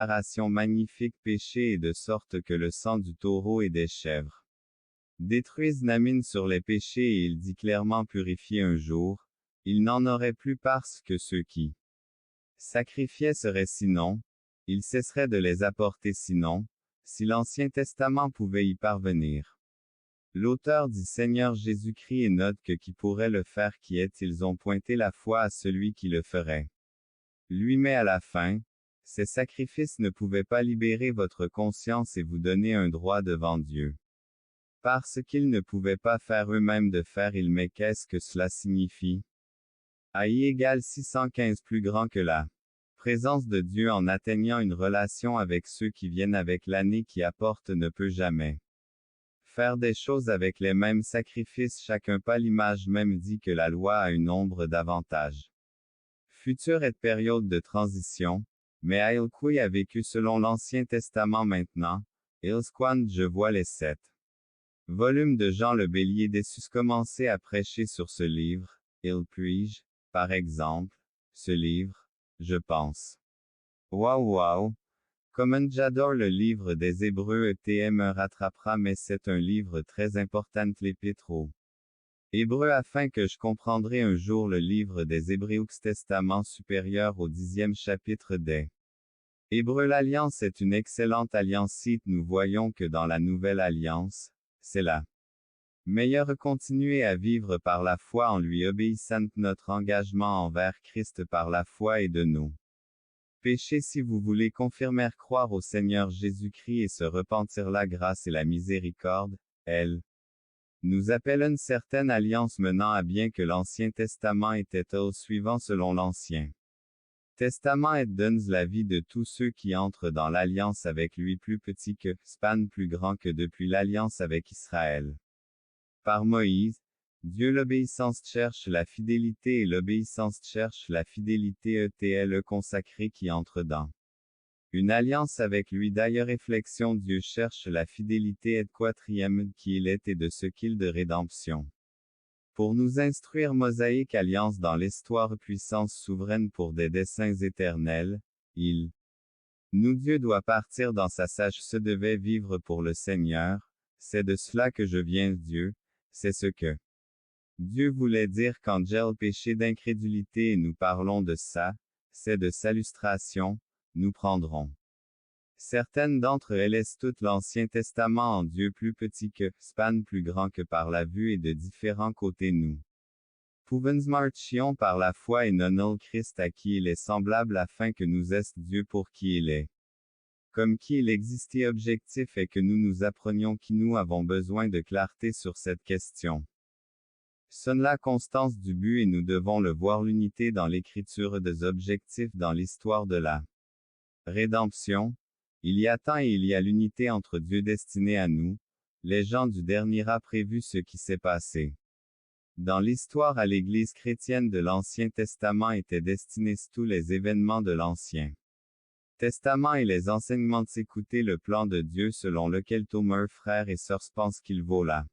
déclaration magnifique péché et de sorte que le sang du taureau et des chèvres détruisent Namin sur les péchés et il dit clairement purifié un jour, il n'en aurait plus parce que ceux qui sacrifiaient seraient sinon, il cesserait de les apporter sinon, si l'Ancien Testament pouvait y parvenir. L'auteur dit Seigneur Jésus-Christ et note que qui pourrait le faire qui est ils ont pointé la foi à celui qui le ferait. Lui mais à la fin, ces sacrifices ne pouvaient pas libérer votre conscience et vous donner un droit devant Dieu. Parce qu'ils ne pouvaient pas faire eux-mêmes de faire il mais qu'est-ce que cela signifie? AI égale 615 plus grand que la présence de Dieu en atteignant une relation avec ceux qui viennent avec l'année qui apporte ne peut jamais faire des choses avec les mêmes sacrifices chacun pas l'image même dit que la loi a une ombre d'avantage. Future et période de transition, mais Ailqui a vécu selon l'Ancien Testament maintenant, Ilsquand je vois les 7 volumes de Jean le Bélier déçus commencer à prêcher sur ce livre, il puis-je, par exemple, ce livre, je pense. Waouh! Comme j'adore le livre des Hébreux ETM rattrapera mais c'est un livre très important l'Épître aux Hébreux afin que je comprendrai un jour le livre des Hébreux Testament supérieur au 10e chapitre des Hébreux. L'Alliance est une excellente alliance si nous voyons que dans la Nouvelle Alliance, c'est la meilleure continuer à vivre par la foi en lui obéissant notre engagement envers Christ par la foi et de nous. Péché si vous voulez confirmer croire au Seigneur Jésus-Christ et se repentir la grâce et la miséricorde, elle nous appelle une certaine alliance menant à bien que l'Ancien Testament était au suivant selon l'Ancien Testament et donne la vie de tous ceux qui entrent dans l'alliance avec lui plus petit que, span plus grand que depuis l'alliance avec Israël. Par Moïse, Dieu l'obéissance cherche la fidélité et l'obéissance cherche la fidélité ETL consacré qui entre dans une alliance avec lui d'ailleurs réflexion Dieu cherche la fidélité et quatrième qui il est et de ce qu'il de rédemption. Pour nous instruire mosaïque alliance dans l'histoire puissance souveraine pour des desseins éternels, il nous Dieu doit partir dans sa sage se devait vivre pour le Seigneur, c'est de cela que je viens Dieu, c'est ce que Dieu voulait dire quand j'ai le péché d'incrédulité et nous parlons de ça, c'est de sa lustration, nous prendrons. Certaines d'entre elles est tout l'Ancien Testament en Dieu plus petit que, span plus grand que par la vue et de différents côtés nous. Pouvons marchions par la foi et non Christ à qui il est semblable afin que nous est Dieu pour qui il est. Comme qui il existait objectif et que nous nous apprenions qui nous avons besoin de clarté sur cette question. Sonne la constance du but et nous devons le voir l'unité dans l'écriture des objectifs dans l'histoire de la rédemption. Il y a temps et il y a l'unité entre Dieu destiné à nous, les gens du dernier a prévu ce qui s'est passé. Dans l'histoire à l'Église chrétienne de l'Ancien Testament étaient destinés tous les événements de l'Ancien Testament et les enseignements d'écouter le plan de Dieu selon lequel Tomer frères et sœurs pensent qu'il vaut la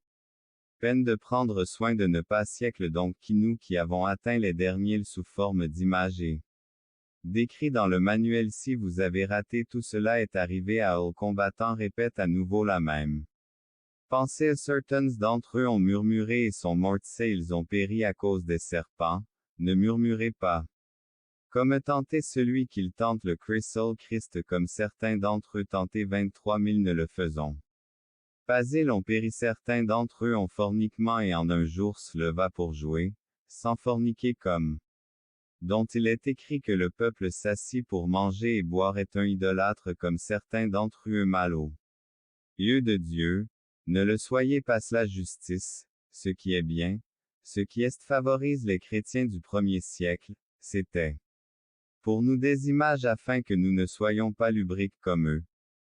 peine de prendre soin de ne pas siècle donc qui nous qui avons atteint les derniers sous forme d'images et décrit dans le manuel si vous avez raté tout cela est arrivé à eux combattant répète à nouveau la même pensée certains d'entre eux ont murmuré et sont morts ils ont péri à cause des serpents, ne murmurez pas. Comme tenter celui qu'il tente le Christ comme certains d'entre eux tenté 23 000 ne le faisons. Pas ils ont péri certains d'entre eux ont forniquement et en un jour se leva pour jouer, sans forniquer comme dont il est écrit que le peuple s'assit pour manger et boire est un idolâtre comme certains d'entre eux mal aux yeux de Dieu, ne le soyez pas la justice, ce qui est bien, ce qui est favorise les chrétiens du premier siècle, c'était pour nous des images afin que nous ne soyons pas lubriques comme eux,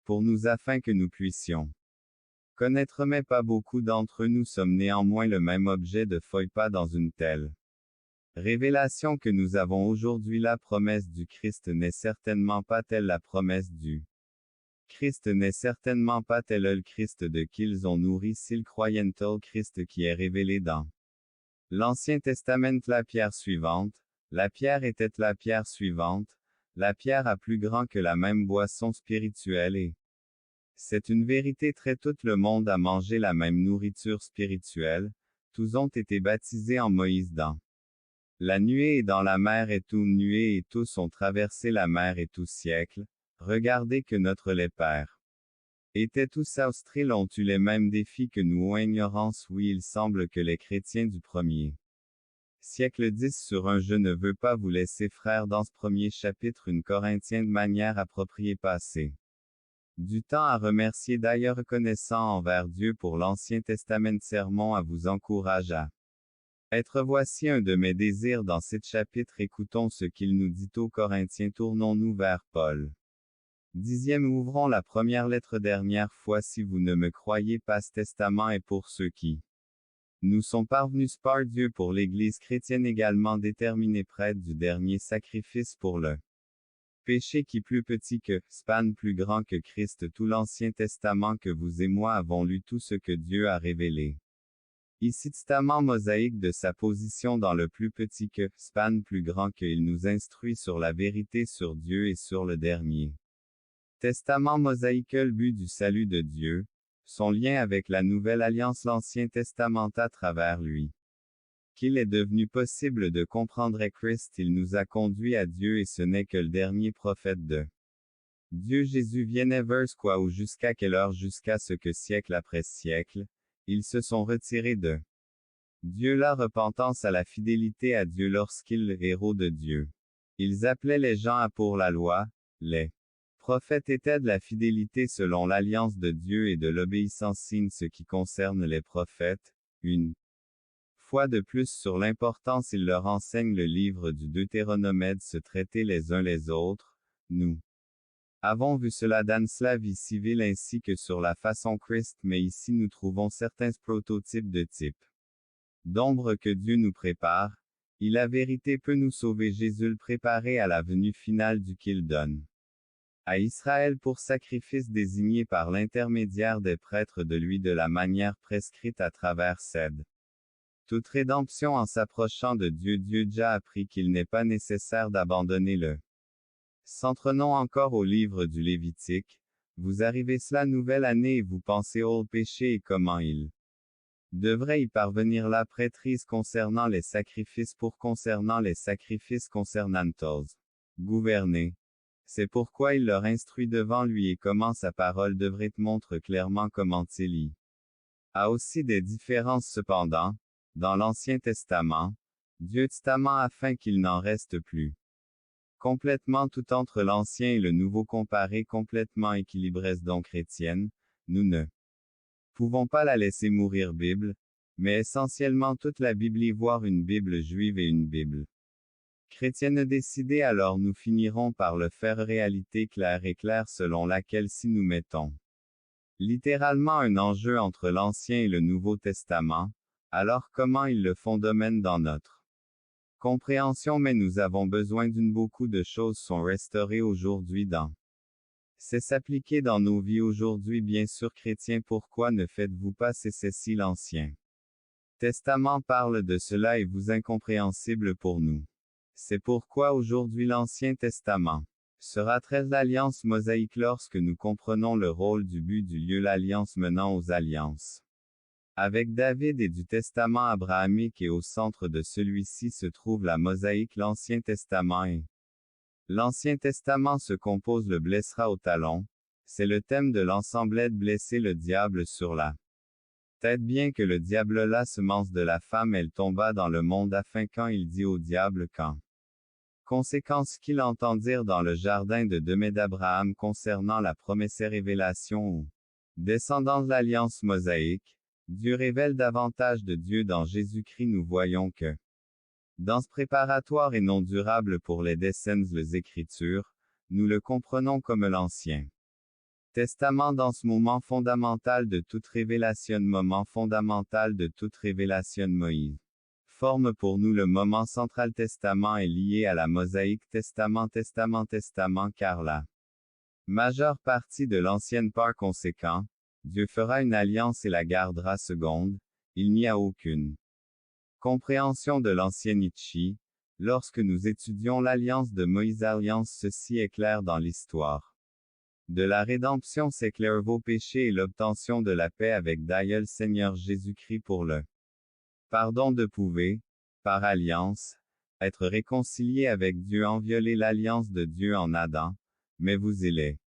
pour nous afin que nous puissions connaître mais pas beaucoup d'entre nous sommes néanmoins le même objet de foi pas dans une telle révélation que nous avons aujourd'hui la promesse du Christ n'est certainement pas telle la promesse du Christ n'est certainement pas tel le Christ de qu'ils ont nourri s'ils croyaient au Christ qui est révélé dans l'Ancien Testament la pierre suivante, la pierre était la pierre suivante, la pierre a plus grand que la même boisson spirituelle et c'est une vérité très tout le monde a mangé la même nourriture spirituelle, tous ont été baptisés en Moïse dans la nuée et dans la mer et tout nuée et tous ont traversé la mer et tout siècle, regardez que notre les pères étaient tous austriles ont eu les mêmes défis que nous ou ignorance oui il semble que les chrétiens du premier siècle disent sur un je ne veux pas vous laisser frères dans ce premier chapitre une Corinthien de manière appropriée passée. Du temps à remercier d'ailleurs reconnaissant envers Dieu pour l'Ancien Testament sermon à vous encourage à être voici un de mes désirs dans ce chapitre écoutons ce qu'il nous dit aux Corinthiens tournons-nous vers Paul. 10e ouvrons la première lettre dernière fois si vous ne me croyez pas ce testament est pour ceux qui nous sont parvenus par Dieu pour l'Église chrétienne également déterminée prêtre du dernier sacrifice pour le péché qui plus petit que, span plus grand que Christ tout l'Ancien Testament que vous et moi avons lu tout ce que Dieu a révélé. Ici testament mosaïque de sa position dans le plus petit que, span plus grand que il nous instruit sur la vérité sur Dieu et sur le dernier. Testament mosaïque le but du salut de Dieu, son lien avec la Nouvelle Alliance l'Ancien Testament à travers lui. Qu'il est devenu possible de comprendre Christ il nous a conduit à Dieu et ce n'est que le dernier prophète de Dieu Jésus vienne verse quoi ou jusqu'à quelle heure jusqu'à ce que siècle après siècle, ils se sont retirés de Dieu la repentance à la fidélité à Dieu lorsqu'ils le héros de Dieu. Ils appelaient les gens à pour la loi, les prophètes étaient de la fidélité selon l'alliance de Dieu et de l'obéissance signe ce qui concerne les prophètes, une fois de plus sur l'importance il leur enseigne le livre du Deutéronome de se traiter les uns les autres, nous avons vu cela dans la vie civile ainsi que sur la façon Christ mais ici nous trouvons certains prototypes de type d'ombre que Dieu nous prépare, et la vérité peut nous sauver Jésus le préparé à la venue finale du qu'il donne à Israël pour sacrifice désigné par l'intermédiaire des prêtres de lui de la manière prescrite à travers Cède. Toute rédemption en s'approchant de Dieu Dieu déjà appris qu'il n'est pas nécessaire d'abandonner le S'entrons encore au livre du Lévitique, vous arrivez cela nouvelle année et vous pensez au péché et comment il devrait y parvenir la prêtrise concernant les sacrifices pour concernant les sacrifices concernantos. Gouverner. C'est pourquoi il leur instruit devant lui et comment sa parole devrait te montre clairement comment il y a aussi des différences cependant, dans l'Ancien Testament, Dieu testament afin qu'il n'en reste plus complètement tout entre l'Ancien et le Nouveau comparé complètement équilibré donc chrétienne, nous ne pouvons pas la laisser mourir Bible, mais essentiellement toute la Bible y voir une Bible juive et une Bible chrétienne décidée alors nous finirons par le faire réalité claire et claire selon laquelle si nous mettons littéralement un enjeu entre l'Ancien et le Nouveau Testament, alors comment ils le font domaine dans notre compréhension mais nous avons besoin d'une beaucoup de choses sont restaurées aujourd'hui dans c'est s'appliquer dans nos vies aujourd'hui bien sûr chrétiens pourquoi ne faites-vous pas ceci l'Ancien Testament parle de cela et vous incompréhensible pour nous. C'est pourquoi aujourd'hui l'Ancien Testament sera très l'alliance mosaïque lorsque nous comprenons le rôle du but du lieu l'alliance menant aux alliances. Avec David et du Testament abrahamique et au centre de celui-ci se trouve la mosaïque l'Ancien Testament et l'Ancien Testament se compose le blessera au talon, c'est le thème de l'ensemble de blesser le diable sur la tête bien que le diable la semence de la femme elle tomba dans le monde afin quand il dit au diable quand conséquence qu'il entend dire dans le jardin de Demé d'Abraham concernant la promesse et révélation ou descendant de l'alliance mosaïque, Dieu révèle davantage de Dieu dans Jésus-Christ nous voyons que dans ce préparatoire et non durable pour les descends les Écritures, nous le comprenons comme l'Ancien Testament dans ce moment fondamental de toute révélation moment fondamental de toute révélation Moïse. Forme pour nous le moment central Testament est lié à la mosaïque Testament car la majeure partie de l'ancienne par conséquent, Dieu fera une alliance et la gardera seconde, il n'y a aucune compréhension de l'ancien Ichi, Lorsque nous étudions l'alliance de Moïse, ceci est clair dans l'histoire de la rédemption s'éclairent vos péchés et l'obtention de la paix avec d'ailleurs Seigneur Jésus-Christ pour le pardon de pouvez, par alliance, être réconcilié avec Dieu en violer l'alliance de Dieu en Adam, mais vous il est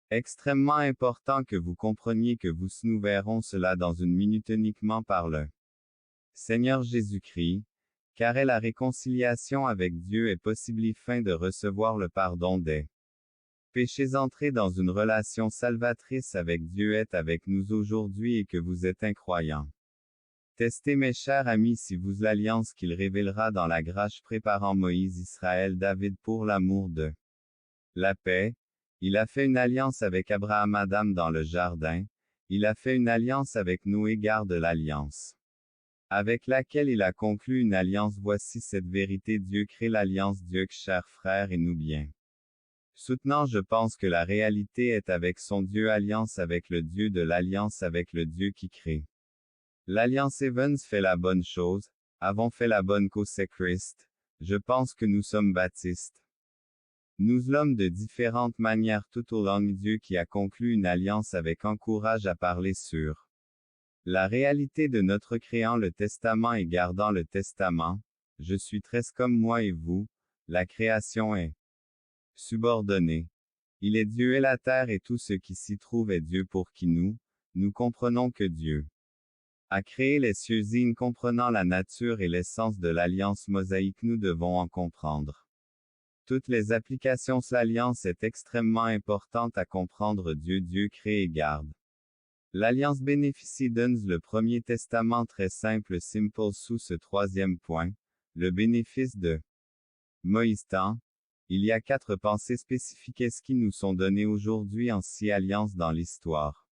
extrêmement important que vous compreniez que nous verrons cela dans une minute uniquement par le Seigneur Jésus-Christ, car la réconciliation avec Dieu est possible afin de recevoir le pardon des péchés. Entrer dans une relation salvatrice avec Dieu est avec nous aujourd'hui et que vous êtes incroyants. Testez mes chers amis si vous l'alliance qu'il révélera dans la grâce préparant Moïse Israël David pour l'amour de la paix. Il a fait une alliance avec Abraham Adam dans le jardin, il a fait une alliance avec Noé garde l'alliance avec laquelle il a conclu une alliance. Voici cette vérité Dieu crée l'alliance Dieu chers frères et nous bien. Soutenant je pense que la réalité est avec son Dieu alliance avec le Dieu de l'alliance avec le Dieu qui crée. L'alliance Evans fait la bonne chose, avons fait la bonne cause c'est Christ, je pense que nous sommes baptistes. Nous l'homme de différentes manières tout au long Dieu qui a conclu une alliance avec encourage à parler sur la réalité de notre créant le testament et gardant le testament, je suis très comme moi et vous, la création est subordonnée. Il est Dieu et la terre et tout ce qui s'y trouve est Dieu pour qui nous comprenons que Dieu a créé les cieux et comprenant la nature et l'essence de l'alliance mosaïque nous devons en comprendre toutes les applications. L'alliance est extrêmement importante à comprendre Dieu crée et garde. L'alliance bénéficie donne le premier testament très simple sous ce troisième point, le bénéfice de Moïse temps. Il y a 4 pensées spécifiques qui nous sont données aujourd'hui en 6 alliances dans l'histoire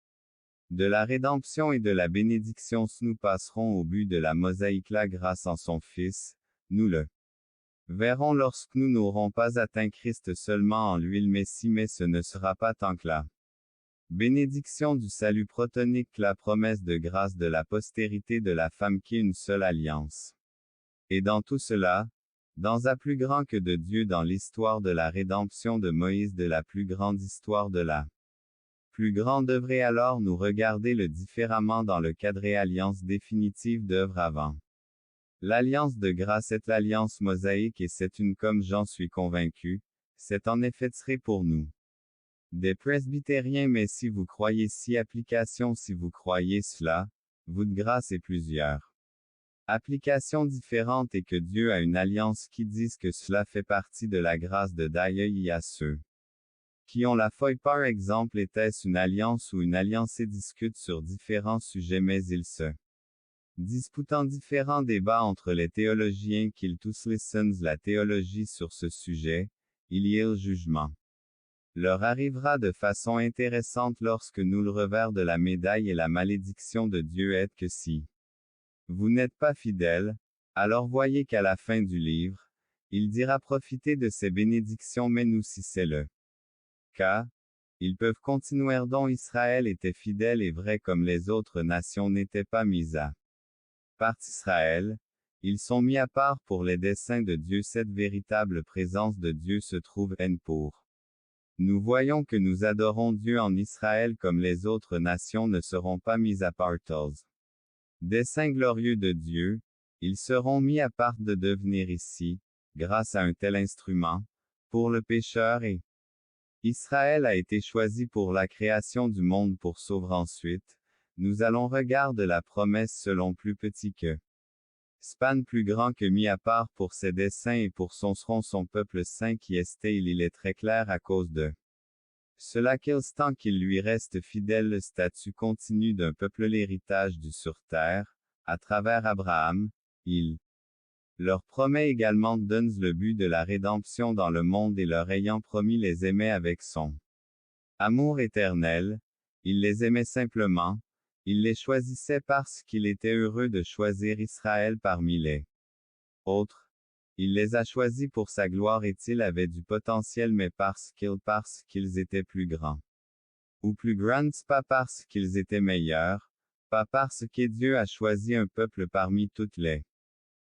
de la rédemption et de la bénédiction. Nous passerons au but de la mosaïque la grâce en son Fils, nous le verrons lorsque nous n'aurons pas atteint Christ seulement en lui le Messie, mais ce ne sera pas tant que la bénédiction du salut protonique, la promesse de grâce de la postérité de la femme qui est une seule alliance. Et dans tout cela, dans un plus grand que de Dieu dans l'histoire de la rédemption de Moïse de la plus grande histoire de la plus grande œuvre et alors nous regarder le différemment dans le cadre et alliance définitive d'œuvre avant. L'alliance de grâce est l'alliance mosaïque et c'est une comme j'en suis convaincu, c'est en effet serait pour nous des presbytériens mais si vous croyez si application si vous croyez cela, vous de grâce et plusieurs applications différentes et que Dieu a une alliance qui disent que cela fait partie de la grâce de Dieu à ceux qui ont la foi. Par exemple, était-ce une alliance ou une alliance et discutent sur différents sujets mais ils se disputent en différents débats entre les théologiens qu'ils tous listen la théologie sur ce sujet, il y a le jugement leur arrivera de façon intéressante lorsque nous le revers de la médaille et la malédiction de Dieu est que si vous n'êtes pas fidèle, alors voyez qu'à la fin du livre, il dira profiter de ces bénédictions mais nous si c'est le cas, ils peuvent continuer dont Israël était fidèle et vrai comme les autres nations n'étaient pas mises à part Israël, ils sont mis à part pour les desseins de Dieu. Cette véritable présence de Dieu se trouve en pour. Nous voyons que nous adorons Dieu en Israël comme les autres nations ne seront pas mises à part. Dessein glorieux de Dieu, ils seront mis à part de devenir ici, grâce à un tel instrument, pour le pécheur et Israël a été choisi pour la création du monde pour sauver ensuite. Nous allons regarder la promesse selon plus petit que span plus grand que mis à part pour ses desseins et pour seront son peuple saint qui est il est très clair à cause de cela tant qu'il lui reste fidèle le statut continu d'un peuple l'héritage du sur terre, à travers Abraham, il leur promet également donne le but de la rédemption dans le monde et leur ayant promis les aimer avec son amour éternel, il les aimait simplement, il les choisissait parce qu'il était heureux de choisir Israël parmi les autres. Il les a choisis pour sa gloire et ils avaient du potentiel mais parce qu'ils étaient plus grands. Ou plus grands pas parce qu'ils étaient meilleurs, pas parce que Dieu a choisi un peuple parmi toutes les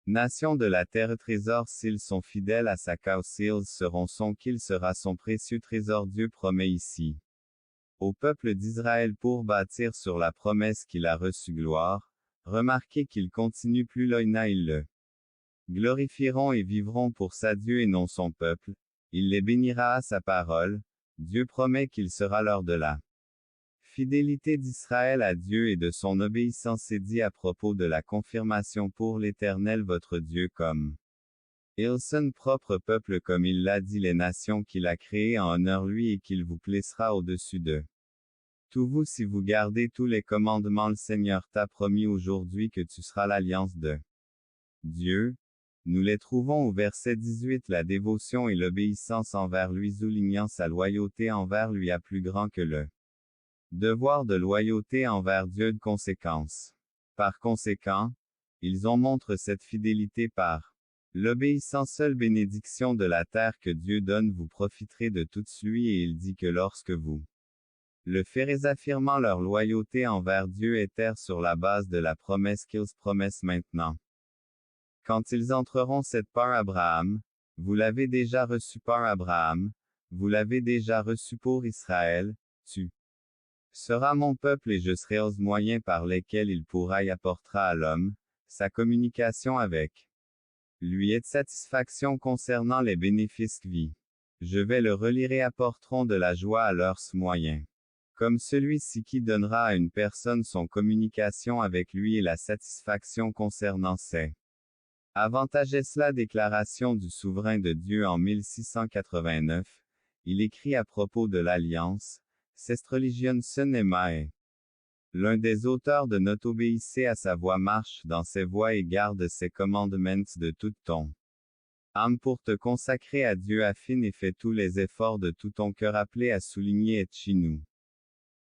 Nations de la terre trésor s'ils sont fidèles à sa cause s'ils seront son qu'il sera son précieux trésor Dieu promet ici. Au peuple d'Israël pour bâtir sur la promesse qu'il a reçue gloire, remarquez qu'il continue plus loin ils le glorifieront et vivront pour sa Dieu et non son peuple, il les bénira à sa parole, Dieu promet qu'il sera leur de la fidélité d'Israël à Dieu et de son obéissance est dit à propos de la confirmation pour l'Éternel votre Dieu comme ils sont propre peuple comme il l'a dit les nations qu'il a créées en honneur lui et qu'il vous placera au-dessus d'eux. Tout vous si vous gardez tous les commandements le Seigneur t'a promis aujourd'hui que tu seras l'alliance de Dieu. Nous les trouvons au verset 18 la dévotion et l'obéissance envers lui soulignant sa loyauté envers lui a plus grand que le devoir de loyauté envers Dieu de conséquence. Par conséquent, ils en montrent cette fidélité par l'obéissance seule bénédiction de la terre que Dieu donne vous profiterez de toute lui et il dit que lorsque vous le ferez affirmant leur loyauté envers Dieu et terre sur la base de la promesse qu'ils promettent maintenant. Quand ils entreront cette par Abraham, vous l'avez déjà reçu par Abraham, vous l'avez déjà reçu pour Israël, tu seras mon peuple et je serai aux moyens par lesquels il pourra y apportera à l'homme, sa communication avec lui est de satisfaction concernant les bénéfices que vie. Je vais le relire et apporteront de la joie à leurs moyens. Comme celui-ci qui donnera à une personne son communication avec lui et la satisfaction concernant ses avantages est la déclaration du souverain de Dieu en 1689, il écrit à propos de l'alliance, cette religion ce n'est pas l'un des auteurs de notre obéissez à sa voix marche dans ses voies et garde ses commandements de tout ton âme pour te consacrer à Dieu affine et fais tous les efforts de tout ton cœur appelé à souligner et chez nous.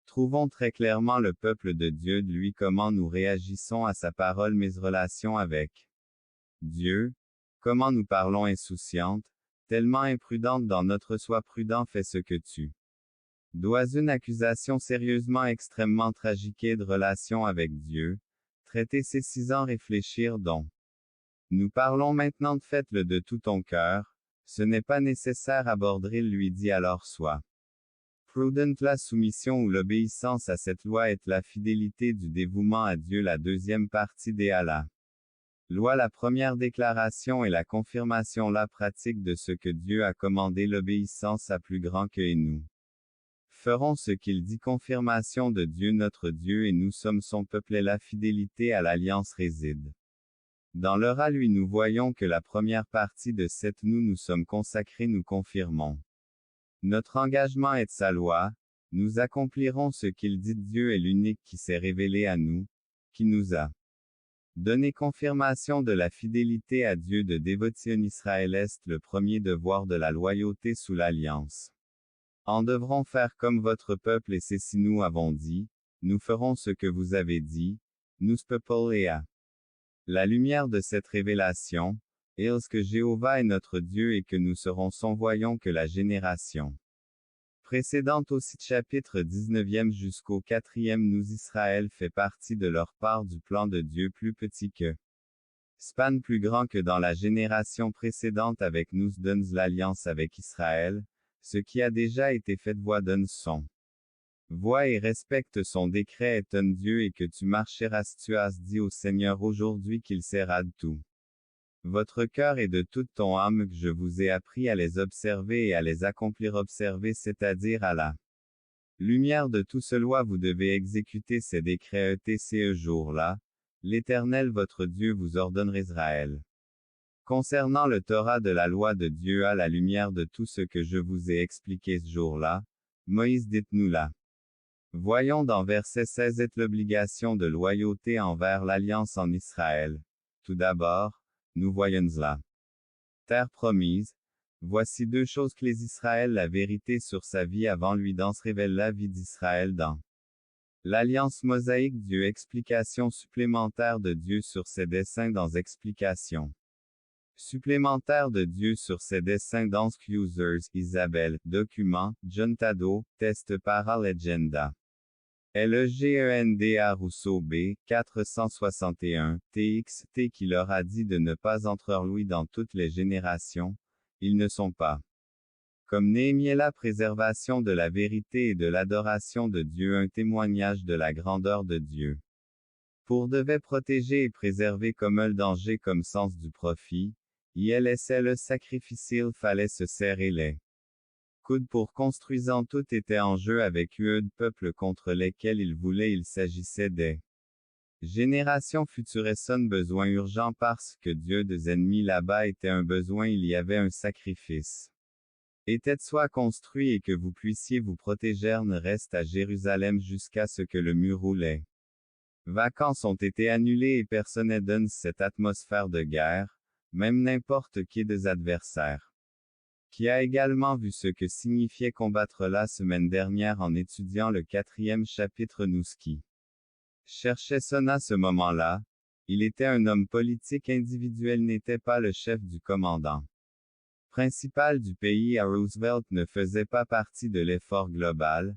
Trouvons très clairement le peuple de Dieu de lui comment nous réagissons à sa parole mes relations avec Dieu, comment nous parlons insouciantes, tellement imprudentes dans notre soi prudent fais ce que tu dois une accusation sérieusement extrêmement tragique de relation avec Dieu, traiter ces 6 ans réfléchir donc. Nous parlons maintenant de faites-le de tout ton cœur, ce n'est pas nécessaire aborder lui dit alors soit. Prudent la soumission ou l'obéissance à cette loi est la fidélité du dévouement à Dieu la deuxième partie des à la loi la première déclaration et la confirmation la pratique de ce que Dieu a commandé l'obéissance à plus grand que et nous ferons ce qu'il dit confirmation de Dieu notre Dieu et nous sommes son peuple et la fidélité à l'alliance réside. Dans leur à lui nous voyons que la première partie de cette nous sommes consacrés nous confirmons. Notre engagement est de sa loi, nous accomplirons ce qu'il dit Dieu est l'unique qui s'est révélé à nous, qui nous a donné confirmation de la fidélité à Dieu de dévotion Israël est le premier devoir de la loyauté sous l'alliance. En devrons faire comme votre peuple et c'est si nous avons dit, nous ferons ce que vous avez dit, nous peuple et à la lumière de cette révélation, et que Jéhovah est notre Dieu et que nous serons son voyons que la génération précédente aussi chapitre 19e jusqu'au 4e nous Israël fait partie de leur part du plan de Dieu plus petit que span plus grand que dans la génération précédente avec nous donne l'alliance avec Israël, ce qui a déjà été fait voix donne son voix et respecte son décret est un Dieu et que tu marcheras tu as dit au Seigneur aujourd'hui qu'il sera de tout votre cœur et de toute ton âme que je vous ai appris à les observer et à les accomplir observer c'est-à-dire à la lumière de tout ce loi vous devez exécuter ces décrets ce jour-là, l'Éternel votre Dieu vous ordonnera Israël. Concernant le Torah de la loi de Dieu à la lumière de tout ce que je vous ai expliqué ce jour-là, Moïse dites-nous là. Voyons dans verset 16 est l'obligation de loyauté envers l'alliance en Israël. Tout d'abord, nous voyons là. Terre promise. Voici 2 choses que les Israël la vérité sur sa vie avant lui dans se révèle la vie d'Israël dans l'alliance mosaïque Dieu explication supplémentaire de Dieu sur ses desseins dans explication supplémentaire de Dieu sur ses desseins dans Users Isabelle, document, John Tado, test par Legenda. Legenda Rousseau B. 461, TXT qui leur a dit de ne pas entrelouer dans toutes les générations, ils ne sont pas. Comme Néhémie la préservation de la vérité et de l'adoration de Dieu un témoignage de la grandeur de Dieu. Pour devait protéger et préserver comme un danger comme sens du profit, il essaie le sacrifice il fallait se serrer les coudes pour construisant tout était en jeu avec eux de peuples contre lesquels il s'agissait des générations futures et son besoin urgent parce que Dieu des ennemis là-bas était un besoin il y avait un sacrifice. Était soit construit et que vous puissiez vous protéger ne reste à Jérusalem jusqu'à ce que le mur roulait. Vacances ont été annulées et personne ne donne cette atmosphère de guerre, même n'importe qui des adversaires. Qui a également vu ce que signifiait combattre la semaine dernière en étudiant le 4e chapitre Nouski. Cherchait son à ce moment-là, il était un homme politique individuel n'était pas le chef du commandant principal du pays à Roosevelt ne faisait pas partie de l'effort global,